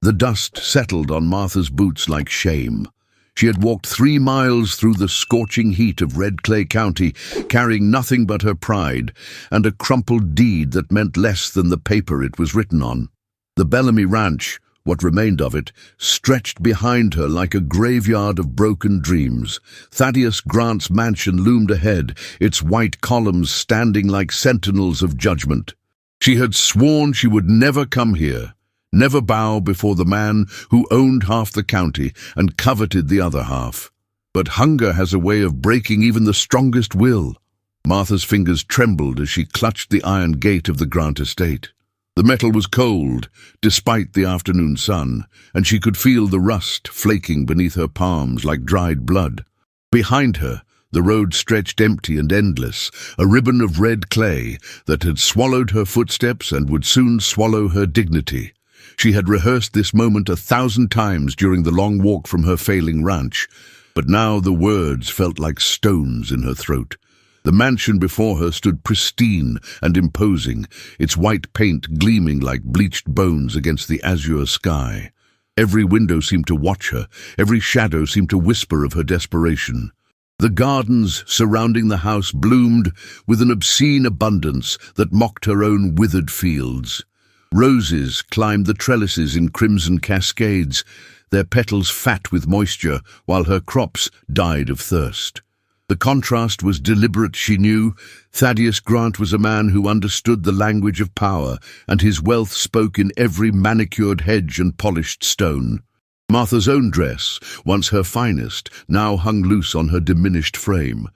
The dust settled on Martha's boots like shame. She had walked 3 miles through the scorching heat of Red Clay County, carrying nothing but her pride, and a crumpled deed that meant less than the paper it was written on. The Bellamy ranch, what remained of it, stretched behind her like a graveyard of broken dreams. Thaddeus Grant's mansion loomed ahead, its white columns standing like sentinels of judgment. She had sworn she would never come here, never bow before the man who owned half the county and coveted the other half. But hunger has a way of breaking even the strongest will. Martha's fingers trembled as she clutched the iron gate of the Grant estate. The metal was cold, despite the afternoon sun, and she could feel the rust flaking beneath her palms like dried blood. Behind her, the road stretched empty and endless, a ribbon of red clay that had swallowed her footsteps and would soon swallow her dignity. She had rehearsed this moment 1,000 times during the long walk from her failing ranch, but now the words felt like stones in her throat. The mansion before her stood pristine and imposing, its white paint gleaming like bleached bones against the azure sky. Every window seemed to watch her, every shadow seemed to whisper of her desperation. The gardens surrounding the house bloomed with an obscene abundance that mocked her own withered fields. Roses climbed the trellises in crimson cascades, their petals fat with moisture, while her crops died of thirst. The contrast was deliberate, she knew. Thaddeus Grant was a man who understood the language of power, and his wealth spoke in every manicured hedge and polished stone. Martha's own dress, once her finest, now hung loose on her diminished frame.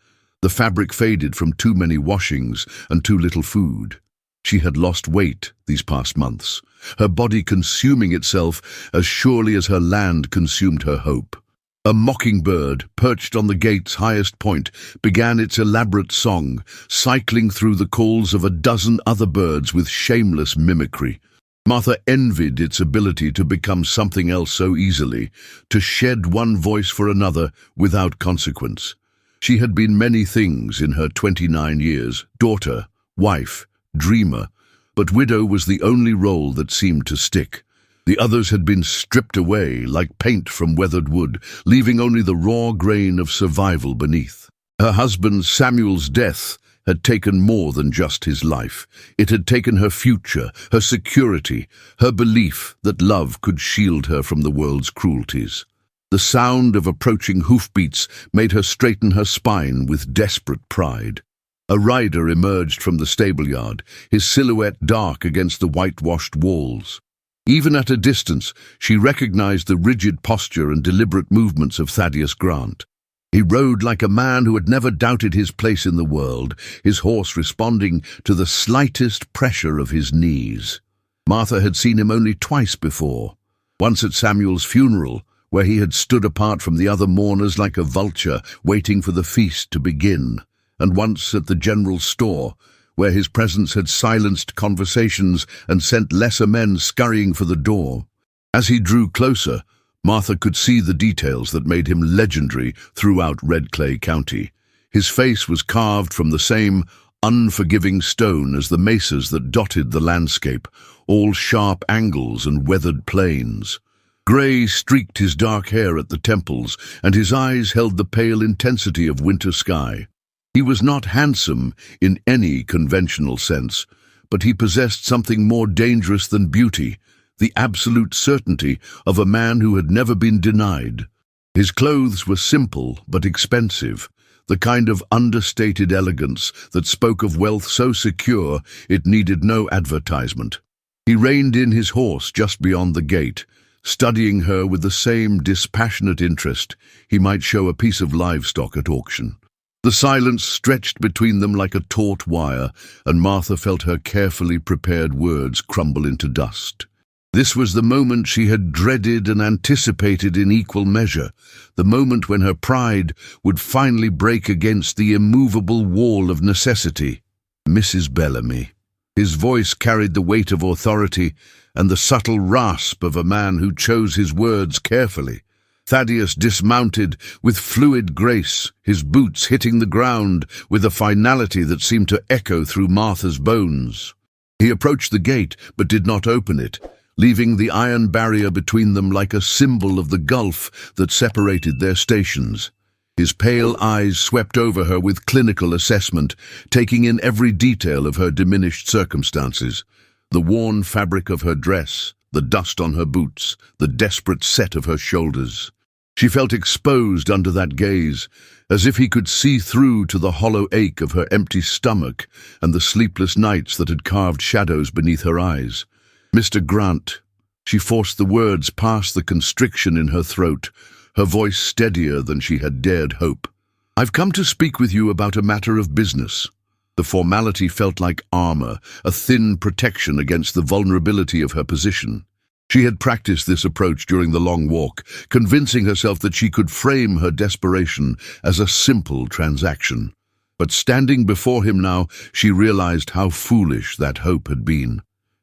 The fabric faded from too many washings and too little food. She had lost weight these past months, her body consuming itself as surely as her land consumed her hope. A mockingbird, perched on the gate's highest point, began its elaborate song, cycling through the calls of a dozen other birds with shameless mimicry. Martha envied its ability to become something else so easily, to shed one voice for another without consequence. She had been many things in her 29 years: daughter, wife, dreamer, but widow was the only role that seemed to stick. The others had been stripped away like paint from weathered wood, leaving only the raw grain of survival beneath. Her husband Samuel's death had taken more than just his life. It had taken her future, her security, her belief that love could shield her from the world's cruelties. The sound of approaching hoofbeats made her straighten her spine with desperate pride. A rider emerged from the stable-yard, his silhouette dark against the whitewashed walls. Even at a distance, she recognized the rigid posture and deliberate movements of Thaddeus Grant. He rode like a man who had never doubted his place in the world, his horse responding to the slightest pressure of his knees. Martha had seen him only twice before. Once at Samuel's funeral, where he had stood apart from the other mourners like a vulture waiting for the feast to begin, and once at the general store, where his presence had silenced conversations and sent lesser men scurrying for the door. As he drew closer, Martha could see the details that made him legendary throughout Red Clay County. His face was carved from the same unforgiving stone as the mesas that dotted the landscape, all sharp angles and weathered planes. Grey streaked his dark hair at the temples, and his eyes held the pale intensity of winter sky. He was not handsome in any conventional sense, but he possessed something more dangerous than beauty, the absolute certainty of a man who had never been denied. His clothes were simple but expensive, the kind of understated elegance that spoke of wealth so secure it needed no advertisement. He reined in his horse just beyond the gate, studying her with the same dispassionate interest he might show a piece of livestock at auction. The silence stretched between them like a taut wire, and Martha felt her carefully prepared words crumble into dust. This was the moment she had dreaded and anticipated in equal measure, the moment when her pride would finally break against the immovable wall of necessity. Mrs. Bellamy. His voice carried the weight of authority and the subtle rasp of a man who chose his words carefully. Thaddeus dismounted with fluid grace, his boots hitting the ground with a finality that seemed to echo through Martha's bones. He approached the gate, but did not open it, leaving the iron barrier between them like a symbol of the gulf that separated their stations. His pale eyes swept over her with clinical assessment, taking in every detail of her diminished circumstances. The worn fabric of her dress, the dust on her boots, the desperate set of her shoulders. She felt exposed under that gaze, as if he could see through to the hollow ache of her empty stomach and the sleepless nights that had carved shadows beneath her eyes. "Mr. Grant," she forced the words past the constriction in her throat, her voice steadier than she had dared hope. "I've come to speak with you about a matter of business." The formality felt like armor, a thin protection against the vulnerability of her position. She had practiced this approach during the long walk, convincing herself that she could frame her desperation as a simple transaction. But standing before him now, she realized how foolish that hope had been.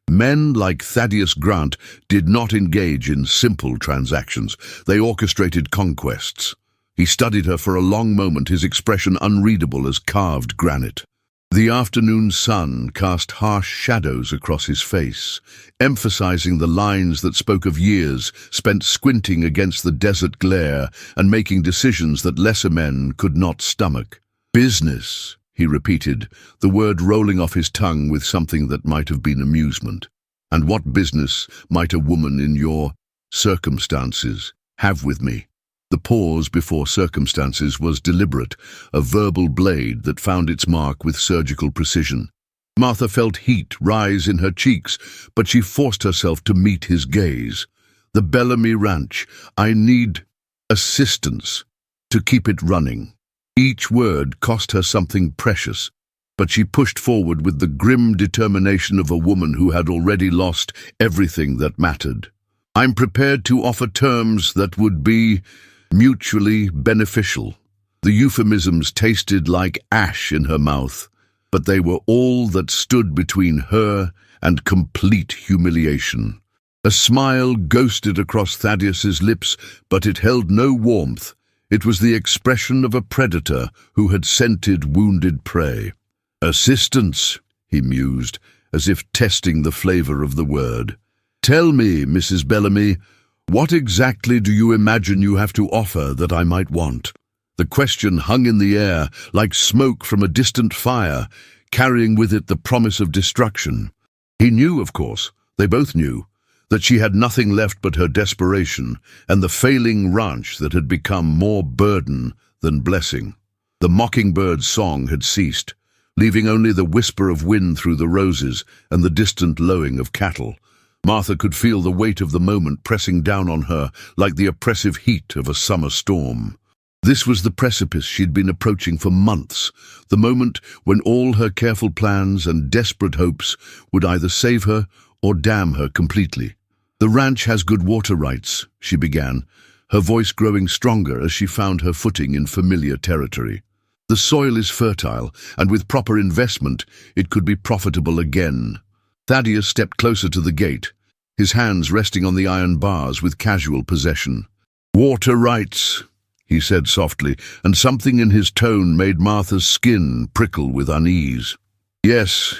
Men like Thaddeus Grant did not engage in simple transactions. They orchestrated conquests. He studied her for a long moment, his expression unreadable as carved granite. The afternoon sun cast harsh shadows across his face, emphasizing the lines that spoke of years spent squinting against the desert glare and making decisions that lesser men could not stomach. "Business," he repeated, the word rolling off his tongue with something that might have been amusement. "And what business might a woman in your circumstances have with me?" The pause before circumstances was deliberate, a verbal blade that found its mark with surgical precision. Martha felt heat rise in her cheeks, but she forced herself to meet his gaze. "The Bellamy Ranch. I need assistance to keep it running." Each word cost her something precious, but she pushed forward with the grim determination of a woman who had already lost everything that mattered. "I'm prepared to offer terms that would be mutually beneficial." The euphemisms tasted like ash in her mouth, but they were all that stood between her and complete humiliation. A smile ghosted across Thaddeus's lips, but it held no warmth. It was the expression of a predator who had scented wounded prey. "Assistance," he mused, as if testing the flavor of the word. "Tell me, Mrs. Bellamy, what exactly do you imagine you have to offer that I might want?" The question hung in the air like smoke from a distant fire, carrying with it the promise of destruction. He knew, of course, they both knew, that she had nothing left but her desperation and the failing ranch that had become more burden than blessing. The mockingbird's song had ceased, leaving only the whisper of wind through the roses and the distant lowing of cattle. Martha could feel the weight of the moment pressing down on her like the oppressive heat of a summer storm. This was the precipice she'd been approaching for months, the moment when all her careful plans and desperate hopes would either save her or damn her completely. "The ranch has good water rights," she began, her voice growing stronger as she found her footing in familiar territory. "The soil is fertile, and with proper investment, it could be profitable again." Thaddeus stepped closer to the gate, his hands resting on the iron bars with casual possession. "Water rights," he said softly, and something in his tone made Martha's skin prickle with unease. "Yes,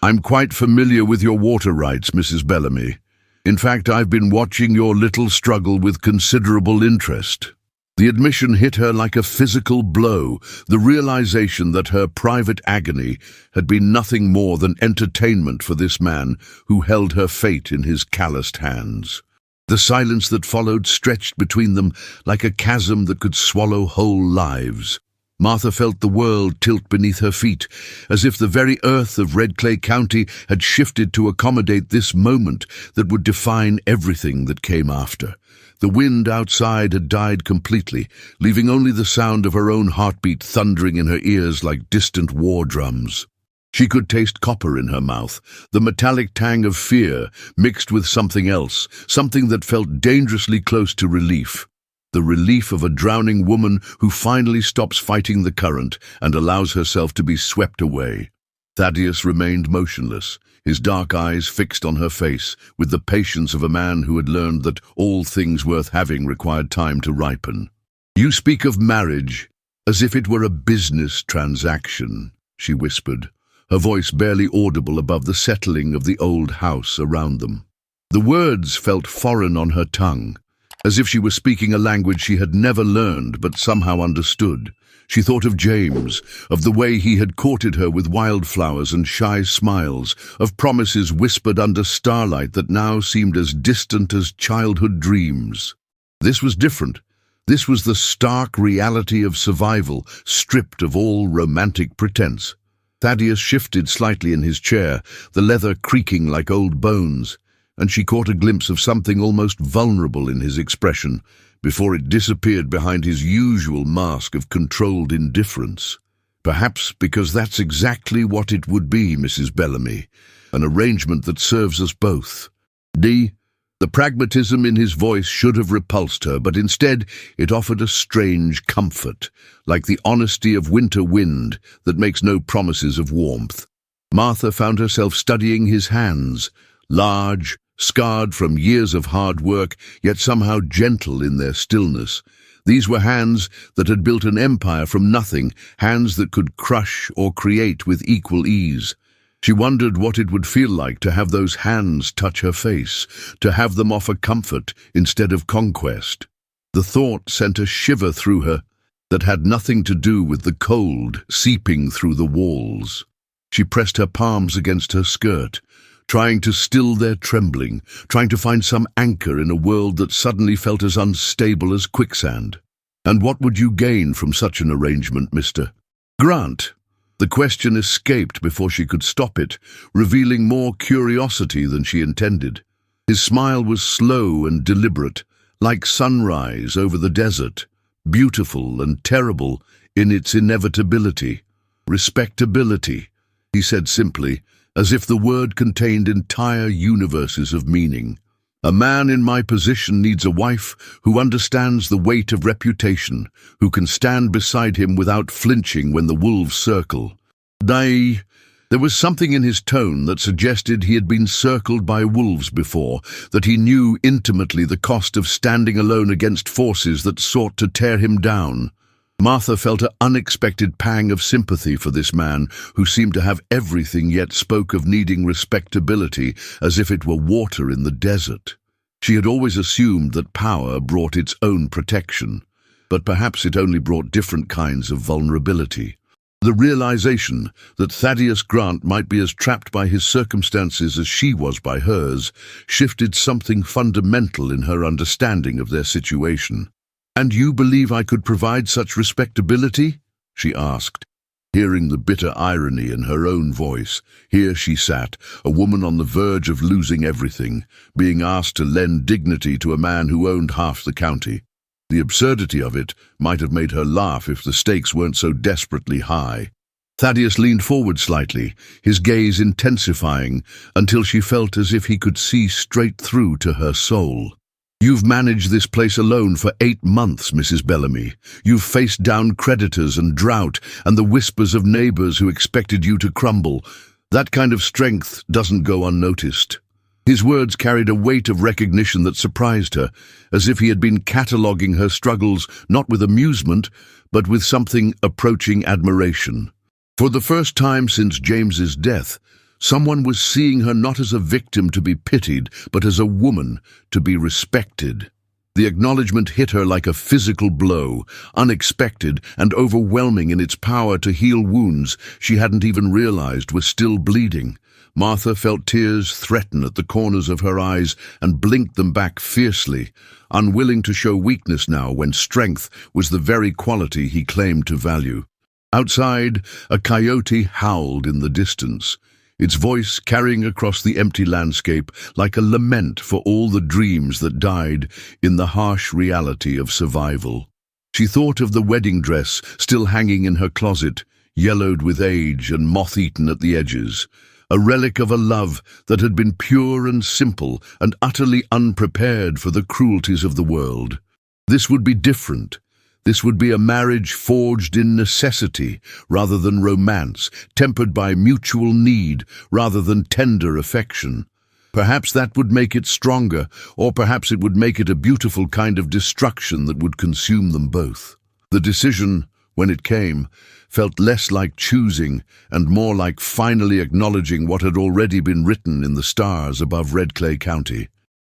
I'm quite familiar with your water rights, Mrs. Bellamy. In fact, I've been watching your little struggle with considerable interest." The admission hit her like a physical blow, the realization that her private agony had been nothing more than entertainment for this man who held her fate in his calloused hands. The silence that followed stretched between them like a chasm that could swallow whole lives. Martha felt the world tilt beneath her feet, as if the very earth of Red Clay County had shifted to accommodate this moment that would define everything that came after. The wind outside had died completely, leaving only the sound of her own heartbeat thundering in her ears like distant war drums. She could taste copper in her mouth, the metallic tang of fear mixed with something else, something that felt dangerously close to relief. The relief of a drowning woman who finally stops fighting the current and allows herself to be swept away. Thaddeus remained motionless, his dark eyes fixed on her face, with the patience of a man who had learned that all things worth having required time to ripen. "You speak of marriage as if it were a business transaction," she whispered, her voice barely audible above the settling of the old house around them. The words felt foreign on her tongue, as if she were speaking a language she had never learned but somehow understood. She thought of James, of the way he had courted her with wildflowers and shy smiles, of promises whispered under starlight that now seemed as distant as childhood dreams. This was different. This was the stark reality of survival, stripped of all romantic pretense. Thaddeus shifted slightly in his chair, the leather creaking like old bones, and she caught a glimpse of something almost vulnerable in his expression before it disappeared behind his usual mask of controlled indifference. Perhaps because that's exactly what it would be, Mrs. Bellamy, an arrangement that serves us both. The pragmatism in his voice should have repulsed her, but instead it offered a strange comfort, like the honesty of winter wind that makes no promises of warmth. Martha found herself studying his hands, large, scarred from years of hard work, yet somehow gentle in their stillness. These were hands that had built an empire from nothing, hands that could crush or create with equal ease. She wondered what it would feel like to have those hands touch her face, to have them offer comfort instead of conquest. The thought sent a shiver through her that had nothing to do with the cold seeping through the walls. She pressed her palms against her skirt, trying to still their trembling, trying to find some anchor in a world that suddenly felt as unstable as quicksand. And what would you gain from such an arrangement, Mr. Grant? The question escaped before she could stop it, revealing more curiosity than she intended. His smile was slow and deliberate, like sunrise over the desert, beautiful and terrible in its inevitability. Respectability, he said simply, as if the word contained entire universes of meaning. A man in my position needs a wife who understands the weight of reputation, who can stand beside him without flinching when the wolves circle. There was something in his tone that suggested he had been circled by wolves before, that he knew intimately the cost of standing alone against forces that sought to tear him down. Martha felt an unexpected pang of sympathy for this man who seemed to have everything yet spoke of needing respectability as if it were water in the desert. She had always assumed that power brought its own protection, but perhaps it only brought different kinds of vulnerability. The realization that Thaddeus Grant might be as trapped by his circumstances as she was by hers shifted something fundamental in her understanding of their situation. "And you believe I could provide such respectability?" she asked, hearing the bitter irony in her own voice. Here she sat, a woman on the verge of losing everything, being asked to lend dignity to a man who owned half the county. The absurdity of it might have made her laugh if the stakes weren't so desperately high. Thaddeus leaned forward slightly, his gaze intensifying, until she felt as if he could see straight through to her soul. "You've managed this place alone for 8 months, Mrs. Bellamy. You've faced down creditors and drought and the whispers of neighbors who expected you to crumble. That kind of strength doesn't go unnoticed." His words carried a weight of recognition that surprised her, as if he had been cataloguing her struggles not with amusement, but with something approaching admiration. For the first time since James's death, someone was seeing her not as a victim to be pitied, but as a woman to be respected. The acknowledgement hit her like a physical blow, unexpected and overwhelming in its power to heal wounds she hadn't even realized were still bleeding. Martha felt tears threaten at the corners of her eyes and blinked them back fiercely, unwilling to show weakness now when strength was the very quality he claimed to value. Outside, a coyote howled in the distance, its voice carrying across the empty landscape like a lament for all the dreams that died in the harsh reality of survival. She thought of the wedding dress still hanging in her closet, yellowed with age and moth-eaten at the edges, a relic of a love that had been pure and simple and utterly unprepared for the cruelties of the world. This would be different. This would be a marriage forged in necessity rather than romance, tempered by mutual need rather than tender affection. Perhaps that would make it stronger, or perhaps it would make it a beautiful kind of destruction that would consume them both. The decision, when it came, felt less like choosing and more like finally acknowledging what had already been written in the stars above Red Clay County.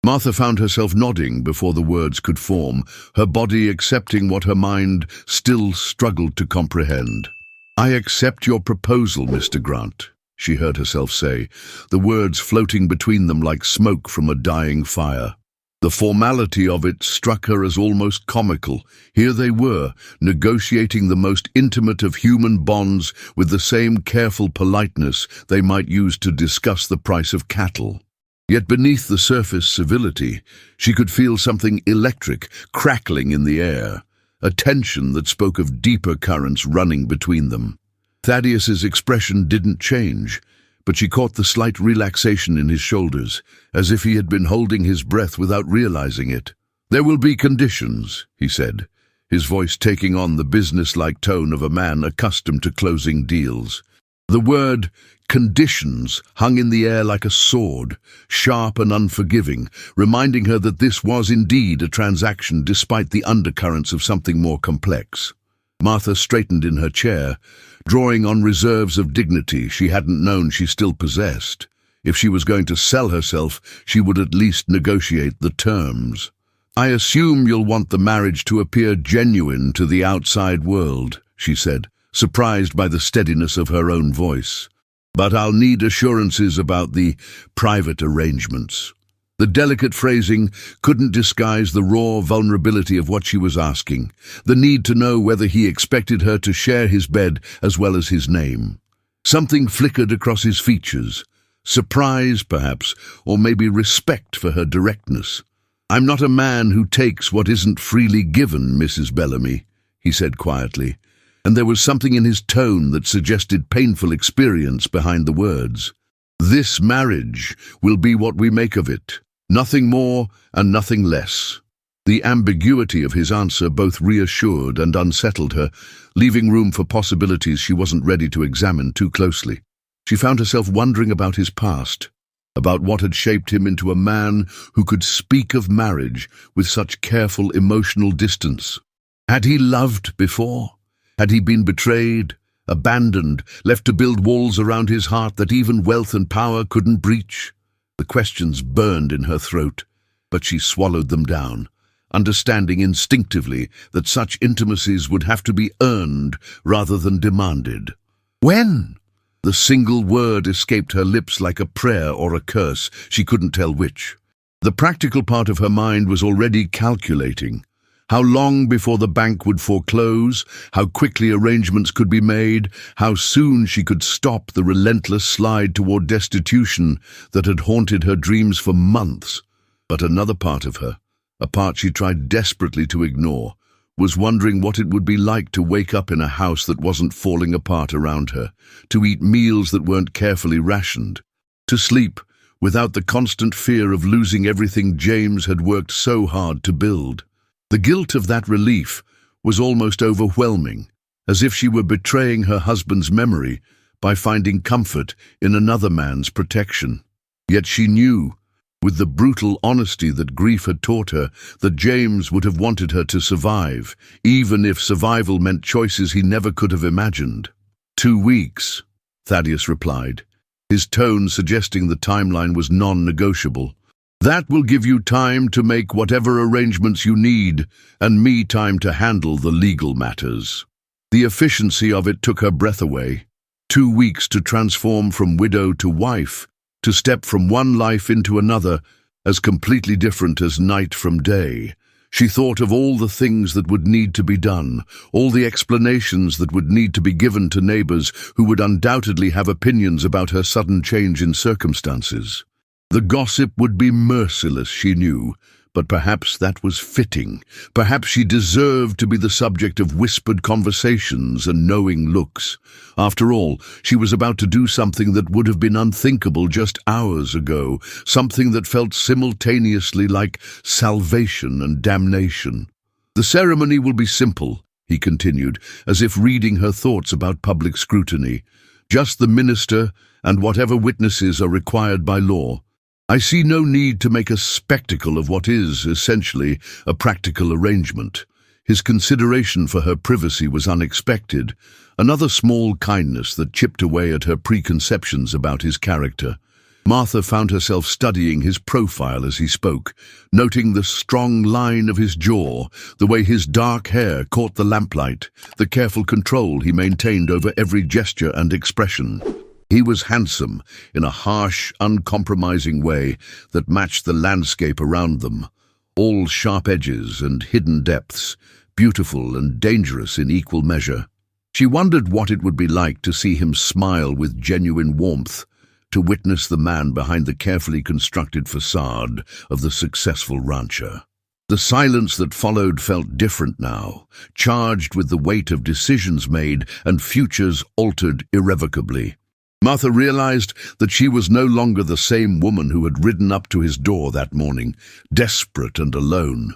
Martha found herself nodding before the words could form, her body accepting what her mind still struggled to comprehend. "I accept your proposal, Mr. Grant," she heard herself say, the words floating between them like smoke from a dying fire. The formality of it struck her as almost comical. Here they were, negotiating the most intimate of human bonds with the same careful politeness they might use to discuss the price of cattle. Yet beneath the surface civility, she could feel something electric crackling in the air, a tension that spoke of deeper currents running between them. Thaddeus's expression didn't change, but she caught the slight relaxation in his shoulders, as if he had been holding his breath without realizing it. "There will be conditions," he said, his voice taking on the business-like tone of a man accustomed to closing deals. The word conditions hung in the air like a sword, sharp and unforgiving, reminding her that this was indeed a transaction despite the undercurrents of something more complex. Martha straightened in her chair, drawing on reserves of dignity she hadn't known she still possessed. If she was going to sell herself, she would at least negotiate the terms. "I assume you'll want the marriage to appear genuine to the outside world," she said, surprised by the steadiness of her own voice. "But I'll need assurances about the private arrangements." The delicate phrasing couldn't disguise the raw vulnerability of what she was asking, the need to know whether he expected her to share his bed as well as his name. Something flickered across his features, surprise perhaps, or maybe respect for her directness. "I'm not a man who takes what isn't freely given, Mrs. Bellamy," he said quietly, and there was something in his tone that suggested painful experience behind the words. "This marriage will be what we make of it, nothing more and nothing less." The ambiguity of his answer both reassured and unsettled her, leaving room for possibilities she wasn't ready to examine too closely. She found herself wondering about his past, about what had shaped him into a man who could speak of marriage with such careful emotional distance. Had he loved before? Had he been betrayed, abandoned, left to build walls around his heart that even wealth and power couldn't breach? The questions burned in her throat, but she swallowed them down, understanding instinctively that such intimacies would have to be earned rather than demanded. "When?" The single word escaped her lips like a prayer or a curse, she couldn't tell which. The practical part of her mind was already calculating. How long before the bank would foreclose, how quickly arrangements could be made, how soon she could stop the relentless slide toward destitution that had haunted her dreams for months. But another part of her, a part she tried desperately to ignore, was wondering what it would be like to wake up in a house that wasn't falling apart around her, to eat meals that weren't carefully rationed, to sleep without the constant fear of losing everything James had worked so hard to build. The guilt of that relief was almost overwhelming, as if she were betraying her husband's memory by finding comfort in another man's protection. Yet she knew, with the brutal honesty that grief had taught her, that James would have wanted her to survive, even if survival meant choices he never could have imagined. 2 weeks, Thaddeus replied, his tone suggesting the timeline was non-negotiable. "That will give you time to make whatever arrangements you need, and me time to handle the legal matters." The efficiency of it took her breath away. 2 weeks to transform from widow to wife, to step from one life into another, as completely different as night from day. She thought of all the things that would need to be done, all the explanations that would need to be given to neighbors who would undoubtedly have opinions about her sudden change in circumstances. The gossip would be merciless, she knew, but perhaps that was fitting. Perhaps she deserved to be the subject of whispered conversations and knowing looks. After all, she was about to do something that would have been unthinkable just hours ago, something that felt simultaneously like salvation and damnation. "The ceremony will be simple," he continued, as if reading her thoughts about public scrutiny. "Just the minister and whatever witnesses are required by law. I see no need to make a spectacle of what is, essentially, a practical arrangement." His consideration for her privacy was unexpected, another small kindness that chipped away at her preconceptions about his character. Martha found herself studying his profile as he spoke, noting the strong line of his jaw, the way his dark hair caught the lamplight, the careful control he maintained over every gesture and expression. He was handsome in a harsh, uncompromising way that matched the landscape around them, all sharp edges and hidden depths, beautiful and dangerous in equal measure. She wondered what it would be like to see him smile with genuine warmth, to witness the man behind the carefully constructed facade of the successful rancher. The silence that followed felt different now, charged with the weight of decisions made and futures altered irrevocably. Martha realized that she was no longer the same woman who had ridden up to his door that morning, desperate and alone.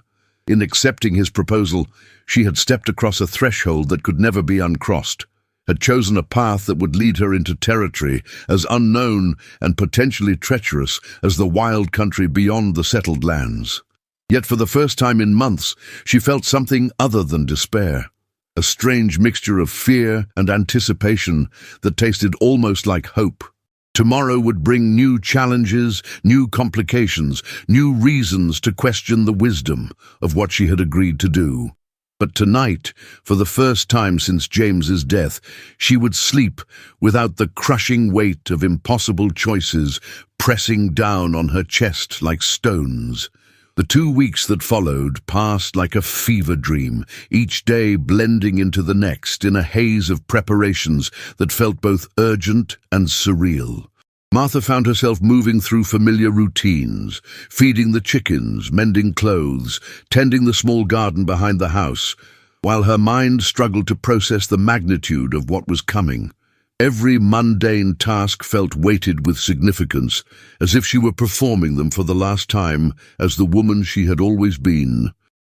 In accepting his proposal, she had stepped across a threshold that could never be uncrossed, had chosen a path that would lead her into territory as unknown and potentially treacherous as the wild country beyond the settled lands. Yet for the first time in months, she felt something other than despair, a strange mixture of fear and anticipation that tasted almost like hope. Tomorrow would bring new challenges, new complications, new reasons to question the wisdom of what she had agreed to do. But tonight, for the first time since James's death, she would sleep without the crushing weight of impossible choices pressing down on her chest like stones. The 2 weeks that followed passed like a fever dream, each day blending into the next in a haze of preparations that felt both urgent and surreal. Martha found herself moving through familiar routines, feeding the chickens, mending clothes, tending the small garden behind the house, while her mind struggled to process the magnitude of what was coming. Every mundane task felt weighted with significance, as if she were performing them for the last time as the woman she had always been.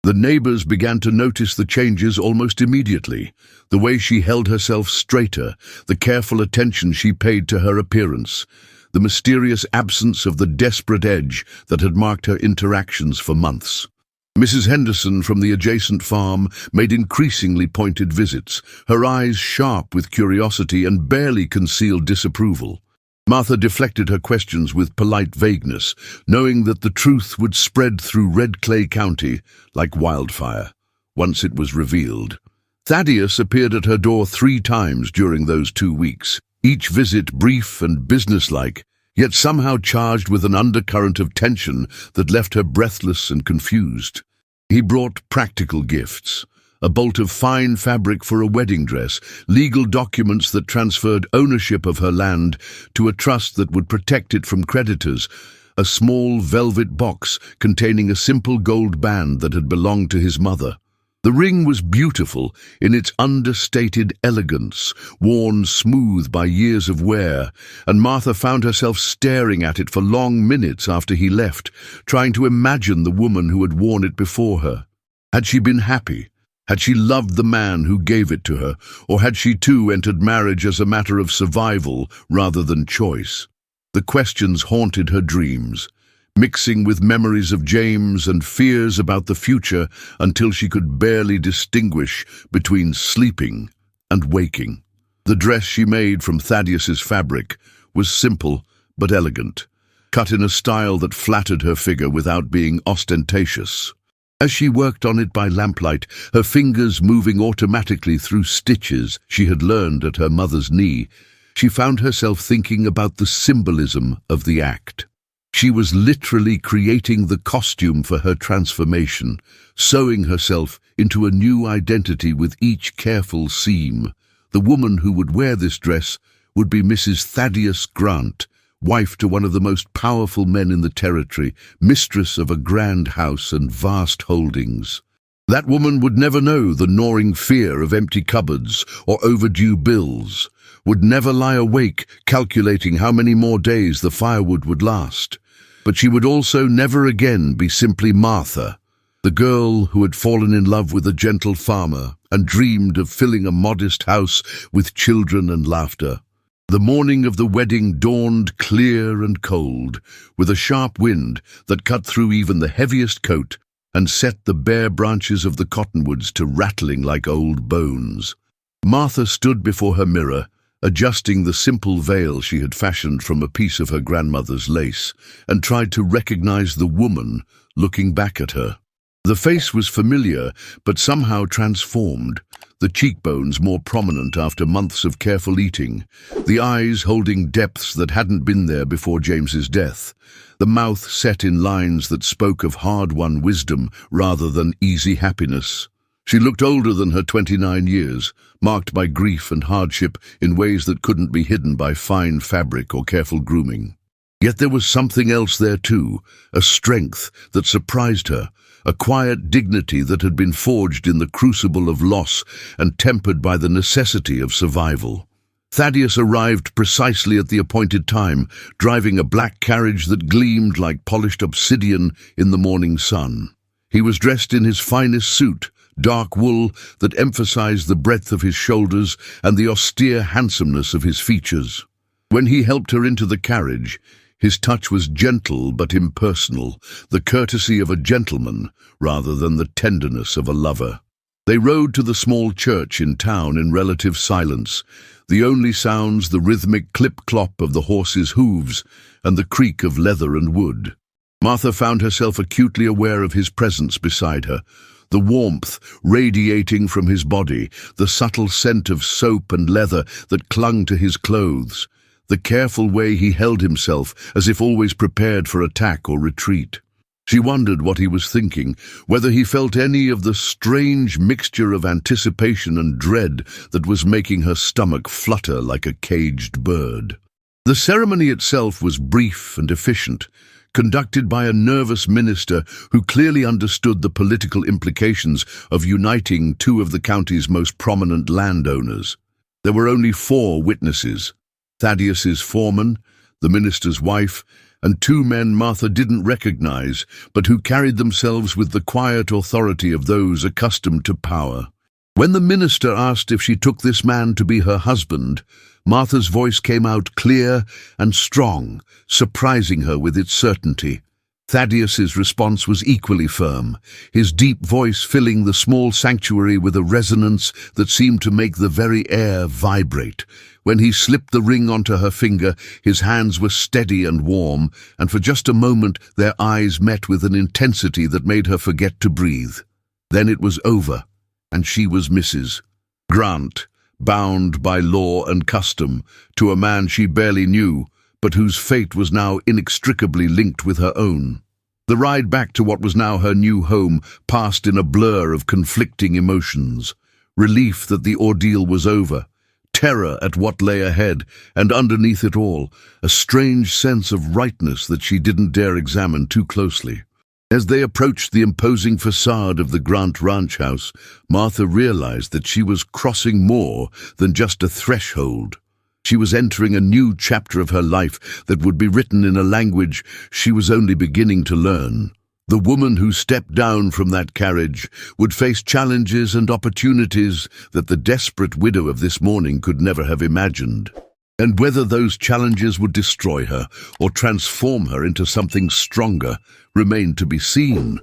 The neighbors began to notice the changes almost immediately, the way she held herself straighter, the careful attention she paid to her appearance, the mysterious absence of the desperate edge that had marked her interactions for months. Mrs. Henderson from the adjacent farm made increasingly pointed visits, her eyes sharp with curiosity and barely concealed disapproval. Martha deflected her questions with polite vagueness, knowing that the truth would spread through Red Clay County like wildfire once it was revealed. Thaddeus appeared at her door 3 times during those 2 weeks, each visit brief and businesslike, yet somehow charged with an undercurrent of tension that left her breathless and confused. He brought practical gifts, a bolt of fine fabric for a wedding dress, legal documents that transferred ownership of her land to a trust that would protect it from creditors, a small velvet box containing a simple gold band that had belonged to his mother. The ring was beautiful in its understated elegance, worn smooth by years of wear, and Martha found herself staring at it for long minutes after he left, trying to imagine the woman who had worn it before her. Had she been happy? Had she loved the man who gave it to her, or had she too entered marriage as a matter of survival rather than choice? The questions haunted her dreams, mixing with memories of James and fears about the future until she could barely distinguish between sleeping and waking. The dress she made from Thaddeus's fabric was simple but elegant, cut in a style that flattered her figure without being ostentatious. As she worked on it by lamplight, her fingers moving automatically through stitches she had learned at her mother's knee, she found herself thinking about the symbolism of the act. She was literally creating the costume for her transformation, sewing herself into a new identity with each careful seam. The woman who would wear this dress would be Mrs. Thaddeus Grant, wife to one of the most powerful men in the territory, mistress of a grand house and vast holdings. That woman would never know the gnawing fear of empty cupboards or overdue bills, would never lie awake calculating how many more days the firewood would last. But she would also never again be simply Martha, the girl who had fallen in love with a gentle farmer and dreamed of filling a modest house with children and laughter. The morning of the wedding dawned clear and cold, with a sharp wind that cut through even the heaviest coat and set the bare branches of the cottonwoods to rattling like old bones. Martha stood before her mirror, adjusting the simple veil she had fashioned from a piece of her grandmother's lace, and tried to recognize the woman looking back at her. The face was familiar, but somehow transformed, the cheekbones more prominent after months of careful eating, the eyes holding depths that hadn't been there before James's death, the mouth set in lines that spoke of hard-won wisdom rather than easy happiness. She looked older than her 29 years, marked by grief and hardship in ways that couldn't be hidden by fine fabric or careful grooming. Yet there was something else there too, a strength that surprised her, a quiet dignity that had been forged in the crucible of loss and tempered by the necessity of survival. Thaddeus arrived precisely at the appointed time, driving a black carriage that gleamed like polished obsidian in the morning sun. He was dressed in his finest suit, dark wool that emphasized the breadth of his shoulders and the austere handsomeness of his features. When he helped her into the carriage, his touch was gentle but impersonal, the courtesy of a gentleman rather than the tenderness of a lover. They rode to the small church in town in relative silence, the only sounds the rhythmic clip-clop of the horses' hooves and the creak of leather and wood. Martha found herself acutely aware of his presence beside her, the warmth radiating from his body, the subtle scent of soap and leather that clung to his clothes, the careful way he held himself as if always prepared for attack or retreat. She wondered what he was thinking, whether he felt any of the strange mixture of anticipation and dread that was making her stomach flutter like a caged bird. The ceremony itself was brief and efficient, conducted by a nervous minister who clearly understood the political implications of uniting two of the county's most prominent landowners. There were only 4 witnesses: Thaddeus's foreman, the minister's wife, and 2 men Martha didn't recognize, but who carried themselves with the quiet authority of those accustomed to power. When the minister asked if she took this man to be her husband, Martha's voice came out clear and strong, surprising her with its certainty. Thaddeus's response was equally firm, his deep voice filling the small sanctuary with a resonance that seemed to make the very air vibrate. When he slipped the ring onto her finger, his hands were steady and warm, and for just a moment their eyes met with an intensity that made her forget to breathe. Then it was over, and she was Mrs. Grant, bound by law and custom to a man she barely knew, but whose fate was now inextricably linked with her own. The ride back to what was now her new home passed in a blur of conflicting emotions: relief that the ordeal was over, terror at what lay ahead, and underneath it all, a strange sense of rightness that she didn't dare examine too closely. As they approached the imposing facade of the Grant ranch house, Martha realized that she was crossing more than just a threshold. She was entering a new chapter of her life that would be written in a language she was only beginning to learn. The woman who stepped down from that carriage would face challenges and opportunities that the desperate widow of this morning could never have imagined. And whether those challenges would destroy her or transform her into something stronger remained to be seen.